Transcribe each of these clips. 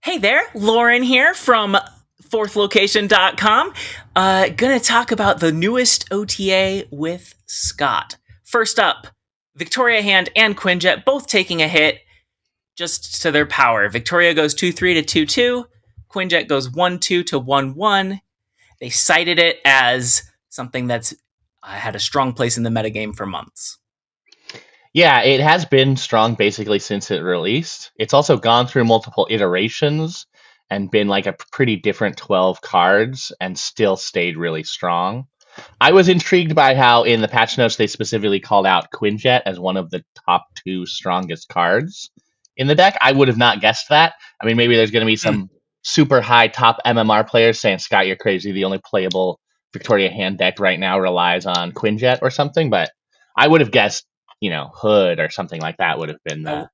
Hey there, Lauren here from fourthlocation.com. Gonna talk about the newest OTA with Scott. First up, Victoria Hand and Quinjet both taking a hit just to their power. Victoria goes 2-3 to 2-2. Quinjet goes 1-2 to 1-1. They cited it as something that's had a strong place in the metagame for months. Yeah, it has been strong basically since it released. It's also gone through multiple iterations and been like a pretty different 12 cards and still stayed really strong. I was intrigued by how in the patch notes they specifically called out Quinjet as one of the top two strongest cards in the deck. I would have not guessed that. I mean, maybe there's going to be some super high top MMR players saying, Scott, you're crazy. The only playable Victoria Hand deck right now relies on Quinjet or something, but I would have guessed Hood or something like that would have been the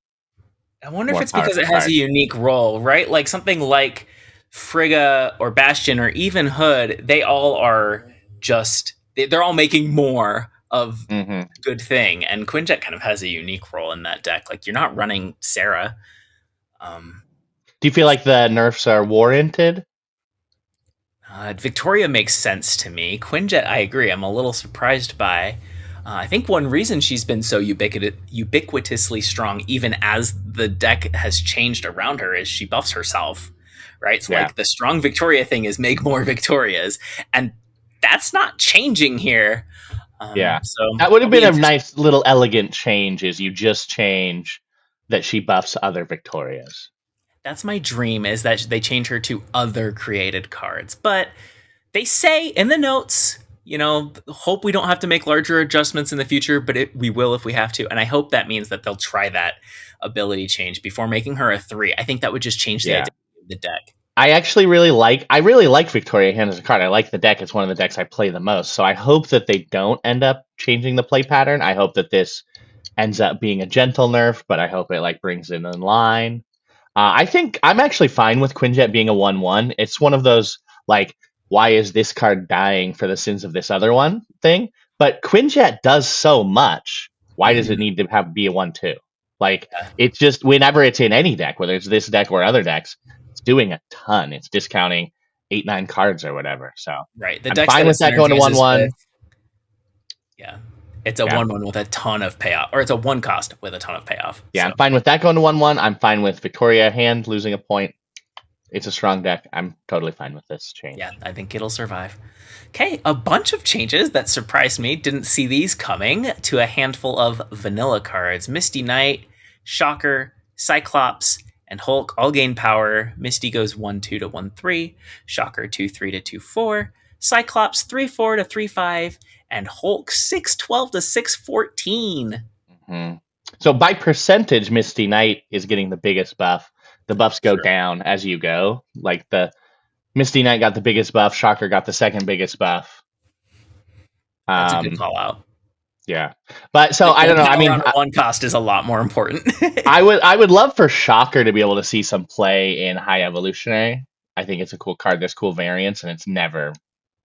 I wonder if more it's because powerful it has card. a unique role, right? Like something like Frigga or Bastion or even Hood, they all are they're all making more of hmm good thing. And Quinjet kind of has a unique role in that deck. Like you're not running Sarah. Um, Do you feel like the nerfs are warranted? Victoria makes sense to me. Quinjet, I agree. I'm a little surprised by. I think one reason she's been so ubiquitously strong, even as the deck has changed around her, is she buffs herself, right? So, Yeah. like, the strong Victoria thing is make more Victorias, and that's not changing here. Yeah. So, That would have I'll be been a interested. nice little elegant change is you just change that she buffs other Victorias. That's my dream, is that they change her to other created cards. But they say in the notes, hope we don't have to make larger adjustments in the future, but we will if we have to. And I hope that means that they'll try that ability change before making her a 3. I think that would just change the Yeah. identity of the deck. I really like Victoria Hand as a card. I like the deck. It's one of the decks I play the most. So I hope that they don't end up changing the play pattern. I hope that this ends up being a gentle nerf, but I hope it like brings it in line. I think I'm actually fine with Quinjet being a 1/1. It's one of those like, why is this card dying for the sins of this other one thing? But Quinjet does so much. Why does it Mhm. need to be a 1/2? Like it's just whenever it's in any deck, whether it's this deck or other decks, it's doing a ton. It's discounting 8, 9 cards or whatever. So Right. The I'm decks fine that it with that going to one synergizes with, one. yeah. It's a Yeah, 1/1 with a ton of payoff, or it's a 1 cost with a ton of payoff. yeah, So, I'm fine with that going to 1/1. I'm fine with Victoria Hand losing a point. It's a strong deck. I'm totally fine with this change. yeah, I think it'll survive. Okay, a bunch of changes that surprised me. Didn't see these coming to a handful of vanilla cards. Misty Knight, Shocker, Cyclops, and Hulk all gain power. Misty goes 1-2 to 1-3, Shocker 2-3 to 2-4, Cyclops 3-4 to 3-5, and Hulk 6-12 to 6-14. Mhm. So by percentage, Misty Knight is getting the biggest buff. The buffs go True. down as you go. Like the Misty Knight got the biggest buff, Shocker got the second biggest buff. That's a good Um, call out. yeah, but so Like I one don't know. I power mean, on a one cost is a lot more important. I would love for Shocker to be able to see some play in High Evolutionary. I think it's a cool card. There's cool variants, and it's never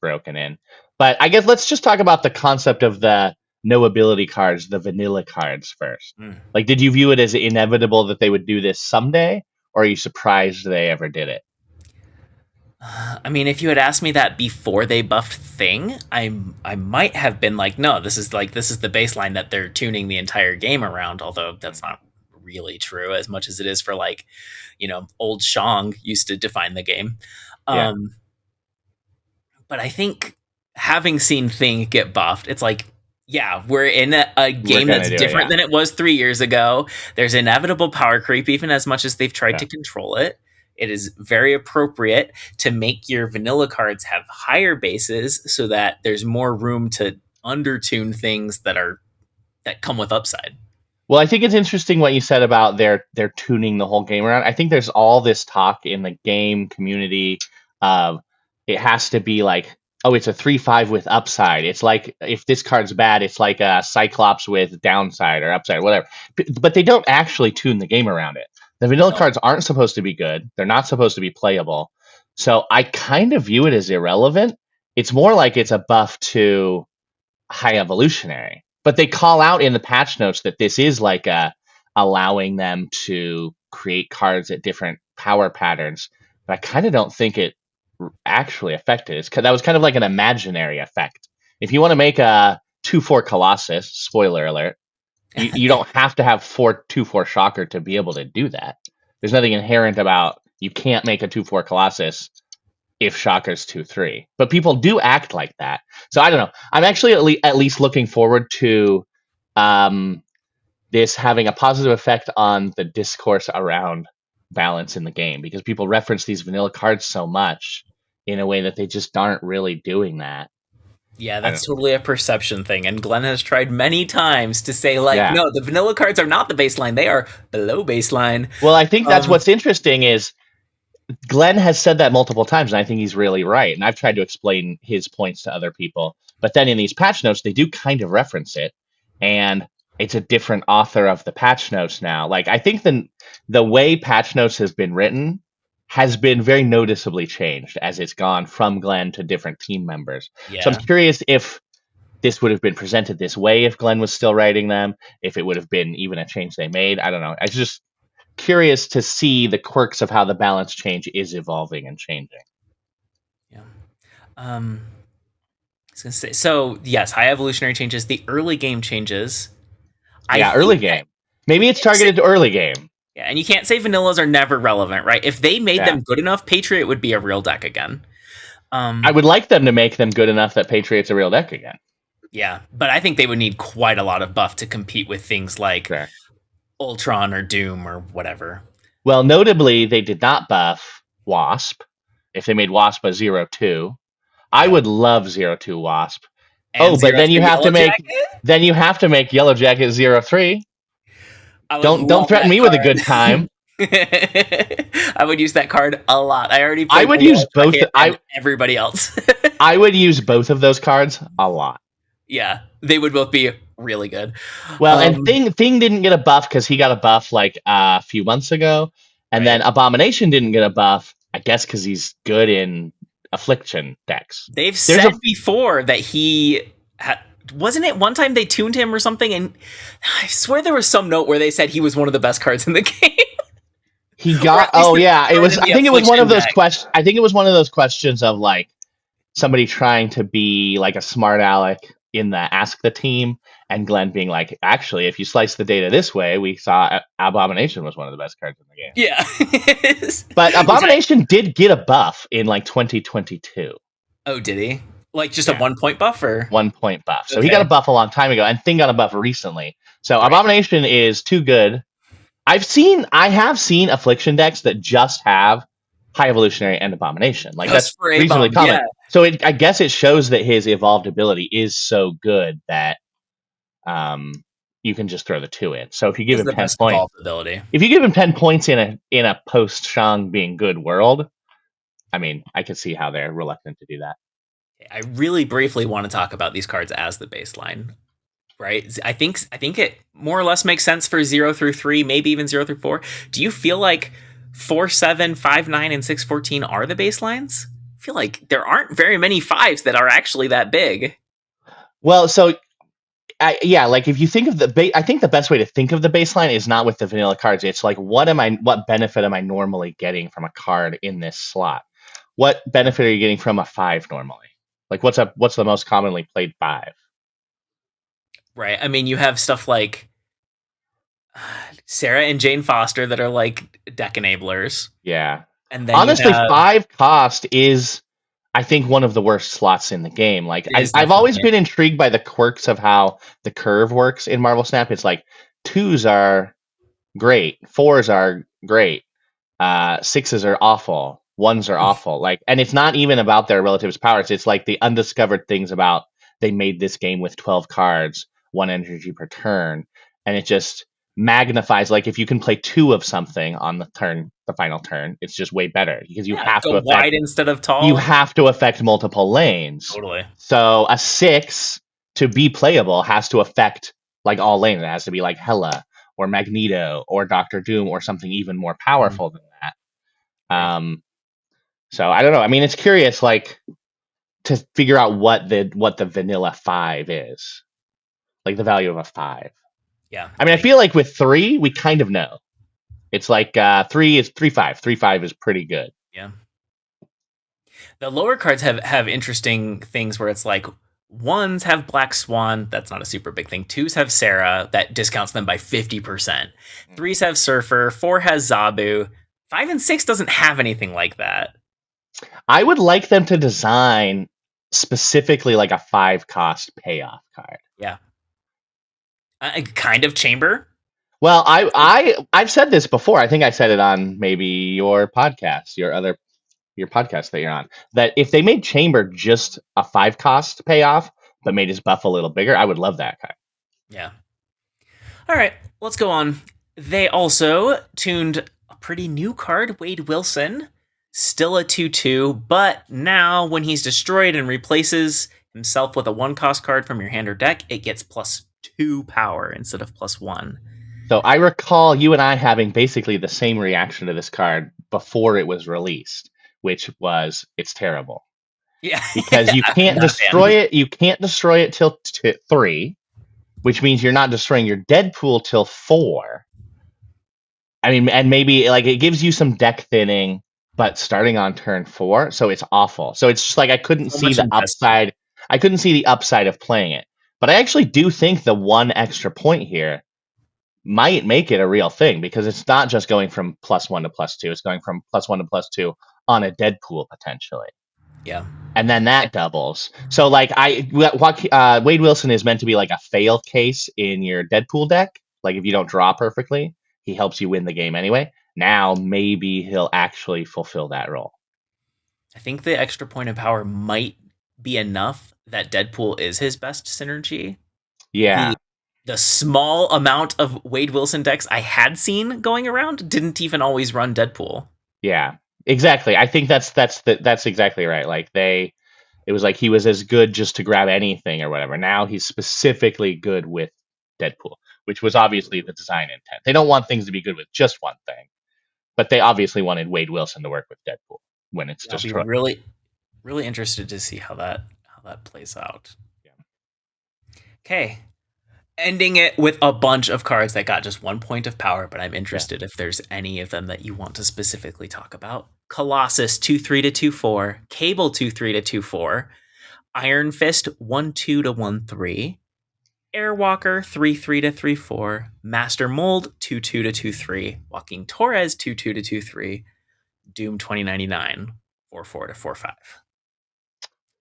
broken in. But I guess let's just talk about the concept of the no ability cards, the vanilla cards first. Mm. Like, did you view it as inevitable that they would do this someday, or are you surprised they ever did it? I mean, if you had asked me that before they buffed Thing, I might have been like, no, this is the baseline that they're tuning the entire game around. Although that's not really true as much as it is for like, old Shang used to define the game. Yeah, Um, but I think having seen Thing get buffed, it's like, yeah, we're in a we're game gonna that's do it. different Yeah, than it was 3 years ago. There's inevitable power creep, even as much as they've tried yeah. to control it. It is very appropriate to make your vanilla cards have higher bases so that there's more room to undertune things that come with upside. Well, I think it's interesting what you said about they're tuning the whole game around. I think there's all this talk in the game community of it has to be like, oh, it's a 3/5 with upside. It's like if this card's bad, it's like a Cyclops with downside or upside or whatever. But they don't actually tune the game around it. The vanilla No. cards aren't supposed to be good. They're not supposed to be playable. So I kind of view it as irrelevant. It's more like it's a buff to high evolutionary. But they call out in the patch notes that this is like allowing them to create cards at different power patterns, but I kind of don't think it actually affected it. That was kind of like an imaginary effect. If you want to make a 2/4 Colossus, spoiler alert, you don't have to have 2/4 Shocker to be able to do that. There's nothing inherent about you can't make a 2/4 Colossus if Shocker's 2/3. But people do act like that. So I don't know. I'm actually at least looking forward to this having a positive effect on the discourse around balance in the game, because people reference these vanilla cards so much in a way that they just aren't really doing that. Yeah, that's totally a perception thing. And Glenn has tried many times to say, like, Yeah. no, the vanilla cards are not the baseline. They are below baseline. Well, I think that's what's interesting is Glenn has said that multiple times, and I think he's really right. And I've tried to explain his points to other people. But then in these patch notes, they do kind of reference it. And it's a different author of the patch notes now. Like, I think the way patch notes has been written has been very noticeably changed as it's gone from Glenn to different team members. Yeah. So I'm curious if this would have been presented this way if Glenn was still writing them, if it would have been even a change they made. I don't know. I'm just curious to see the quirks of how the balance change is evolving and changing. Yeah. I was gonna say, so yes, high evolutionary changes, the early game changes. Early game. Maybe it's targeted to early game. Yeah, and you can't say vanillas are never relevant, right? If they made them good enough, Patriot would be a real deck again. I would like them to make them good enough that Patriot's a real deck again. Yeah, but I think they would need quite a lot of buff to compete with things like Ultron or Doom or whatever. Well, notably, they did not buff Wasp. If they made Wasp a 0/2, I would love 0/2 Wasp. And but then you have to make Jacket? you have to make Yellow Jacket 0/3. Don't threaten me with a good time. I would use that card a lot. I already played. I would use both. Everybody else. I would use both of those cards a lot. Yeah, they would both be really good. Well, and Thing didn't get a buff because he got a buff like a few months ago, and then Abomination didn't get a buff, I guess, because he's good in Affliction decks. They've said before that he wasn't it one time they tuned him or something, and I swear there was some note where they said he was one of the best cards in the game. He got it was. I think it was one of those questions. I think it was one of those questions of like somebody trying to be like a smart aleck in the Ask the Team, and Glenn being like, actually, if you slice the data this way, we saw Abomination was one of the best cards in the game. Yeah. But Abomination did get a buff in like 2022. Oh, did he? Like just a 1 point buff or 1 point buff. So he got a buff a long time ago, and Thing got a buff recently. So Abomination is too good. I have seen Affliction decks that just have High Evolutionary and Abomination. Like that's reasonably common. Yeah. So I guess it shows that his evolved ability is so good that you can just throw the 2 in. So if you give him 10 points, if you give him 10 points in a post Shang being good world, I mean, I could see how they're reluctant to do that. I really briefly want to talk about these cards as the baseline, right? I think it more or less makes sense for 0 through 3, maybe even 0 through 4. Do you feel like 4, 7, 5, 9, and 6, 14 are the baselines? I feel like there aren't very many 5s that are actually that big. Well, so like if you think of I think the best way to think of the baseline is not with the vanilla cards. It's like what benefit am I normally getting from a card in this slot? What benefit are you getting from a 5 normally? Like what's the most commonly played 5? Right. I mean, you have stuff like Sarah and Jane Foster that are like deck enablers. Yeah. And then honestly, 5 cost is, I think, one of the worst slots in the game. Like I've always been intrigued by the quirks of how the curve works in Marvel Snap. It's like 2s are great, 4s are great, 6s are awful, 1s are awful. Like, and it's not even about their relatives' powers. It's like the undiscovered things about they made this game with 12 cards, 1 energy per turn, and it just magnifies. Like if you can play 2 of something on the final turn, it's just way better because you have to affect wide instead of tall. You have to affect multiple lanes. Totally. So a 6 to be playable has to affect like all lanes. It has to be like Hela or Magneto or Doctor Doom or something even more powerful than that. So I don't know. I mean, it's curious, like to figure out what the vanilla 5 is, like the value of a 5. Yeah. I mean, I feel like with 3, we kind of know. It's like 3-5. 3-5 is pretty good. Yeah. The lower cards have interesting things where it's like ones have Black Swan, that's not a super big thing. Twos have Sarah, that discounts them by 50%. Threes have Surfer, four has Zabu. 5 and 6 doesn't have anything like that. I would like them to design specifically like a 5-cost payoff card. Yeah. Kind of Chamber. Well, I've said this before. I think I said it on maybe your podcast, your podcast that you're on. That if they made Chamber just a 5-cost payoff, but made his buff a little bigger, I would love that card. Yeah. All right, let's go on. They also tuned a pretty new card, Wade Wilson. Still a 2/2, but now when he's destroyed and replaces himself with a 1-cost card from your hand or deck, it gets +2 power instead of +1. So I recall you and I having basically the same reaction to this card before it was released, which was it's terrible. Yeah. Because you can't destroy it. You can't destroy it till 3, which means you're not destroying your Deadpool till 4. I mean, and maybe like it gives you some deck thinning, but starting on turn 4, so it's awful. So it's just like I couldn't see the upside. I couldn't see the upside of playing it. But I actually do think the one extra point here might make it a real thing because it's not just going from +1 to +2. It's going from +1 to +2 on a Deadpool potentially. Yeah. And then that doubles. So like Wade Wilson is meant to be like a fail case in your Deadpool deck. Like if you don't draw perfectly, he helps you win the game anyway. Now maybe he'll actually fulfill that role. I think the extra point of power might be enough that Deadpool is his best synergy. Yeah. The small amount of Wade Wilson decks I had seen going around didn't even always run Deadpool. Yeah. Exactly. I think that's exactly right. Like it was like he was as good just to grab anything or whatever. Now he's specifically good with Deadpool, which was obviously the design intent. They don't want things to be good with just one thing, but they obviously wanted Wade Wilson to work with Deadpool when it's I'll destroyed. be really, really interested to see how that plays out. Yeah. Okay. Ending it with a bunch of cards that got just 1 point of power, but I'm interested if there's any of them that you want to specifically talk about. Colossus 2/3 to 2/4, Cable 2/3 to 2/4, Iron Fist 1/2 to 1/3, Airwalker 3/3 to 3/4, Master Mold 2/2 to 2/3, Walking Torres 2/2 to 2/3, Doom 2099 4/4 to 4/5.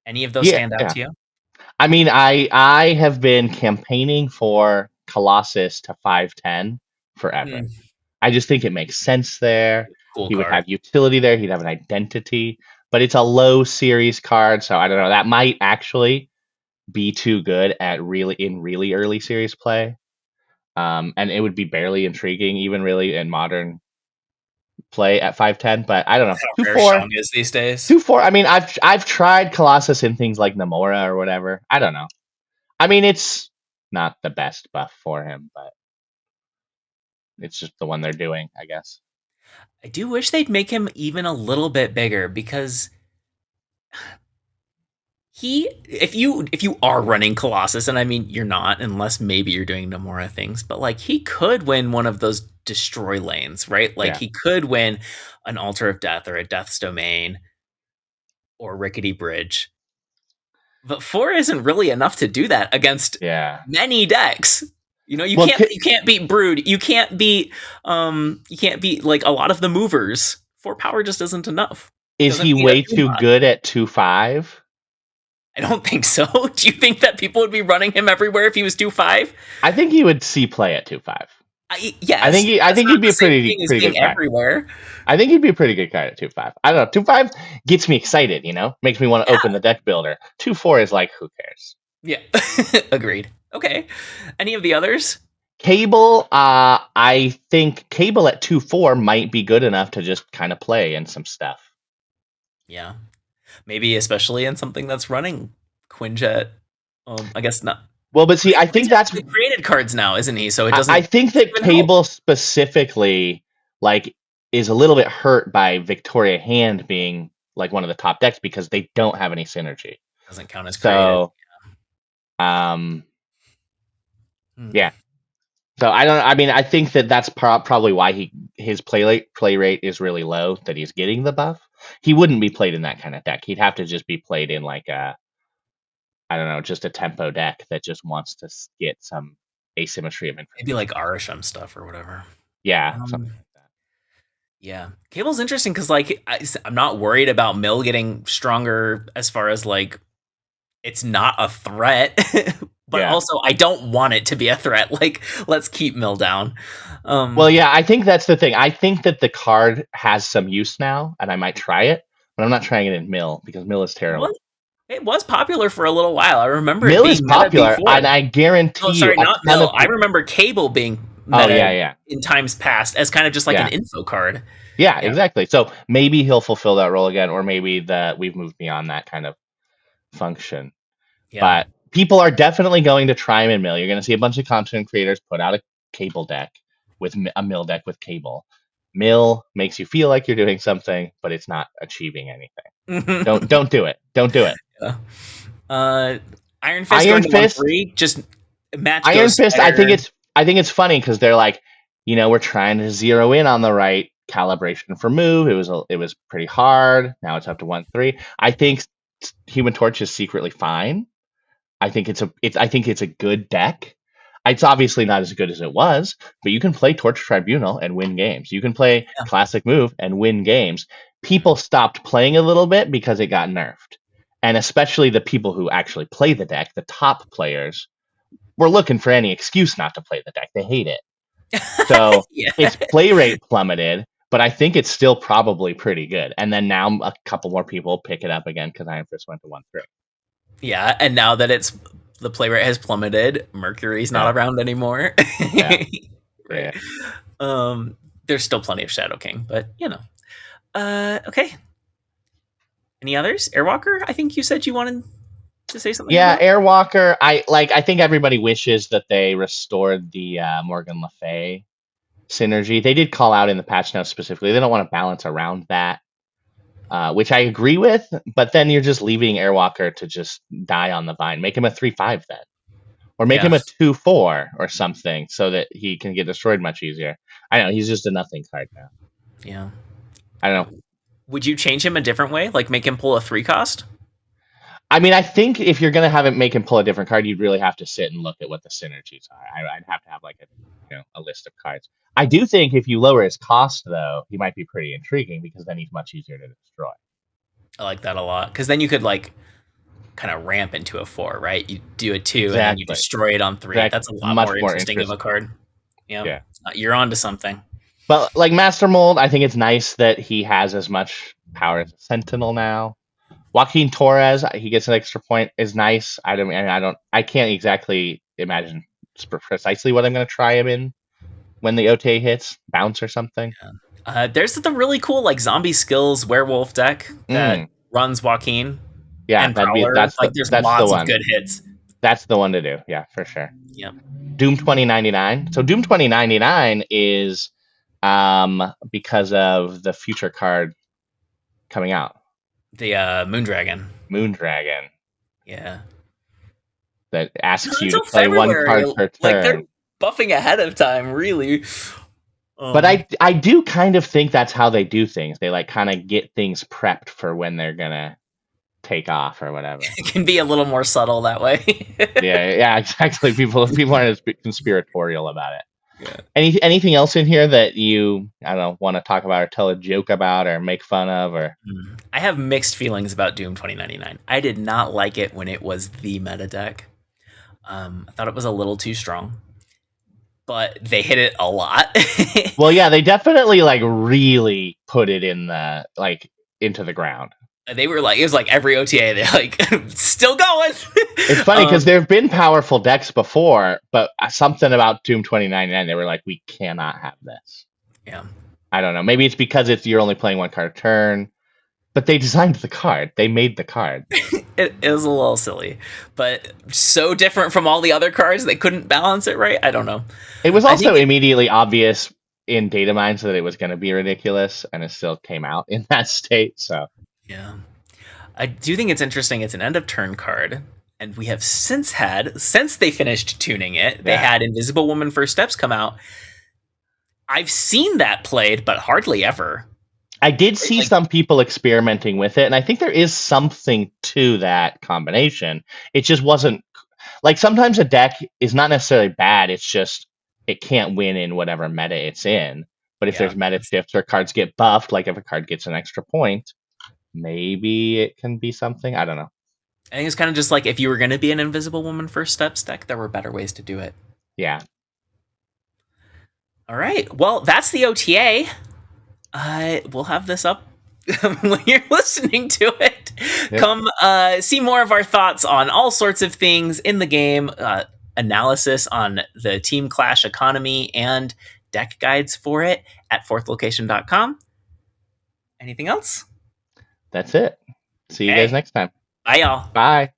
Any of those stand out to you? I mean, I have been campaigning for Colossus to 5/10 forever. I just think it makes sense there. Cool he would card. have utility there. He'd have an identity, but it's a low series card, so I don't know. That might actually be too good at really early series play, and it would be barely intriguing, even really in modern play at 5/10. But I don't know. 2/4 is these days. 2/4. I mean, I've tried Colossus in things like Namora or whatever. I don't know. I mean, it's not the best buff for him, but it's just the one they're doing, I guess. I do wish they'd make him even a little bit bigger because if you are running Colossus, and I mean you're not unless maybe you're doing Nomura things, but like he could win one of those destroy lanes, right? Like he could win an Altar of Death or a Death's Domain or Rickety Bridge. But 4 isn't really enough to do that against many decks. You know, you can't beat Brood. You can't beat like a lot of the movers. 4 power just isn't enough. Is he way too good at 2/5? I don't think so. Do you think that people would be running him everywhere if he was 2/5? I think he would see play at 2/5. Yes. I think he'd be a pretty good card. Everywhere. I think he'd be a pretty good card at 2/5. I don't know. 2/5 gets me excited, you know? Makes me want to open the deck builder. 2/4 is like, who cares? Yeah. Agreed. Okay. Any of the others? Cable, I think Cable at 2/4 might be good enough to just kind of play in some stuff. Yeah. Maybe especially in something that's running Quinjet. I guess not. Well, but see, I think that's created cards now, isn't he? So it doesn't. I think that Cable specifically, like, is a little bit hurt by Victoria Hand being like one of the top decks because they don't have any synergy. Doesn't count as created. So, yeah. So I don't. I mean, I think that that's probably why his play rate is really low. That he's getting the buff. He wouldn't be played in that kind of deck. He'd have to just be played in like a, I don't know, just a tempo deck that just wants to get some asymmetry of Maybe information. like Arisham stuff or whatever. Yeah, something Um, like that. yeah, Cable's interesting because like I'm not worried about Mill getting stronger as far as like it's not a threat, but Yeah. also I don't want it to be a threat. Like let's keep Mill down. Well, yeah, I think that's the thing. I think that the card has some use now, and I might try it, but I'm not trying it in Mill because Mill is Well, terrible. it was popular for a little while. I remember it Mill is being meta popular, and before. I Oh, guarantee you sorry, a not ton of Mill. I people. remember Cable being Oh meta yeah, yeah, in times past as kind of just like an yeah. info card. Yeah, Yeah, exactly. So maybe he'll fulfill that role again, or maybe that we've moved beyond that kind of function. yeah. But people are definitely going to try him in Mill. You're going to see a bunch of content creators put out a Cable deck with a Mill deck with Cable. Mill makes you feel like you're doing something, but it's not achieving anything. Don't do it. Don't do it. Yeah. Uh, Iron Fist going Iron to one Fist, three. Just match Iron goes Fist. Spider. I think it's funny because they're like, we're trying to zero in on the right calibration for move. It was pretty hard. Now it's up to 1-3. I think Human Torch is secretly fine. I think it's a good deck. It's obviously not as good as it was, but you can play Torch Tribunal and win games. You can play Yeah. Classic Move and win games. People stopped playing a little bit because it got nerfed. And especially the people who actually play the deck, the top players, were looking for any excuse not to play the deck. They hate it. So Yeah. its play rate plummeted, but I think it's still probably pretty good. And then now a couple more people pick it up again because Iron Fist went to 1-3. Yeah, and now that it's the play rate has plummeted, Mercury's Yeah, not around anymore. yeah, Right. yeah. There's still plenty of Shadow King, but you know. Okay. Any others? Airwalker, I think you said you wanted to say something Yeah, about. Airwalker. I think everybody wishes that they restored the Morgan Le Fay synergy. They did call out in the patch notes specifically. They don't want to balance around that, which I agree with. But then you're just leaving Airwalker to just die on the vine. Make him a 3/5 then, or make Yeah. him a 2/4 or something, so that he can get destroyed much easier. I know he's just a nothing card now. Yeah. I don't know. Would you change him a different way? Like make him pull a 3 cost? I mean, I think if you're gonna have it make him pull a different card, you'd really have to sit and look at what the synergies are. I'd have to have like a list of cards. I do think if you lower his cost though, he might be pretty intriguing because then he's much easier to destroy. I like that a lot. Because then you could like kind of ramp into a 4, right? You do a 2 and then you Exactly. destroy it on 3. Exactly. That's a lot Much more more interesting of a interesting. card. Yeah. Yeah. You're on to something. But like Master Mold, I think it's nice that he has as much power as a Sentinel now. Joaquin Torres, he gets an extra point, is nice. I can't exactly imagine precisely what I'm going to try him in when the OTA hits, bounce or something. There's the really cool like zombie skills werewolf deck that runs Joaquin Yeah, and Prowler. Like there's that's the lots of one. good hits. That's the one to do. Yeah, for sure. Yep. Doom 2099. So Doom 2099 is because of the future card coming out, The Moondragon. Moondragon, Yeah. that asks you to Until play one February. card per Like they're turn. buffing ahead of time, really. But I do kind of think that's how they do things. They like kind of get things prepped for when they're gonna take off or whatever. It can be a little more subtle that way. Yeah, exactly. People aren't as conspiratorial about it. Yeah. Anything else in here that you, I don't know, want to talk about or tell a joke about or make fun of or? I have mixed feelings about Doom 2099. I did not like it when it was the meta deck. I thought it was a little too strong, but they hit it a lot. Well, yeah, they definitely like really put it in the like into the ground. They were like, it was like every OTA, they're like, still going. It's funny because there have been powerful decks before, but something about Doom 2099, they were like, we cannot have this. Yeah. I don't know. Maybe it's because you're only playing one card a turn, but they designed the card. They made the card. It was a little silly, but so different from all the other cards, they couldn't balance it right. I don't know. It was also immediately obvious in data mines that it was going to be ridiculous, and it still came out in that state. So yeah, I do think it's interesting. It's an end of turn card. And we have since they finished tuning it, they Yeah. had Invisible Woman First Steps come out. I've seen that played, but hardly ever. I did see Like- some people experimenting with it, and I think there is something to that combination. It just wasn't like sometimes a deck is not necessarily bad, it's just it can't win in whatever meta it's in. But if Yeah. there's meta shifts or cards get buffed, like if a card gets an extra point, maybe it can be something. I don't know. I think it's kind of just like if you were going to be an Invisible Woman First Steps deck, there were better ways to do it. Yeah. All right. Well, that's the OTA. We'll have this up when you're listening to it. Yep. Come see more of our thoughts on all sorts of things in the game, analysis on the Team Clash economy, and deck guides for it at fourthlocation.com. Anything else? That's it. See you Okay. guys next time. Bye, y'all. Bye.